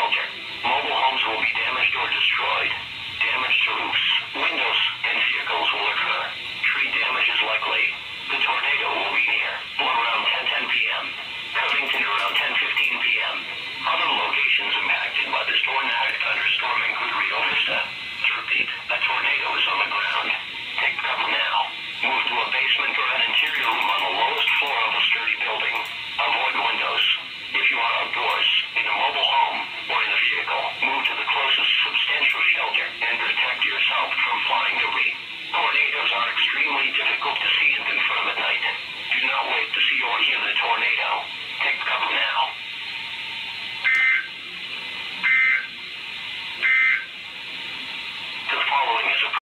shelter. Mobile homes will be damaged or destroyed. Damage to roofs, windows, and vehicles will occur. Tree damage is likely. The tornado will be near, or around 10:10 p.m. Covington around 10:15 p.m. Other locations impacted by this tornadic thunderstorm include Rio Vista. To repeat, a tornado is on the ground. Take cover now. Move to a basement or an interior room on the lowest floor of a sturdy building. Avoid windows. If you are outdoors, in a mobile home, or in a vehicle, move to the closest substantial shelter and protect yourself from flying debris. Tornadoes are extremely difficult to see and confirm at night. Do not wait to see or hear the tornado. Take cover now.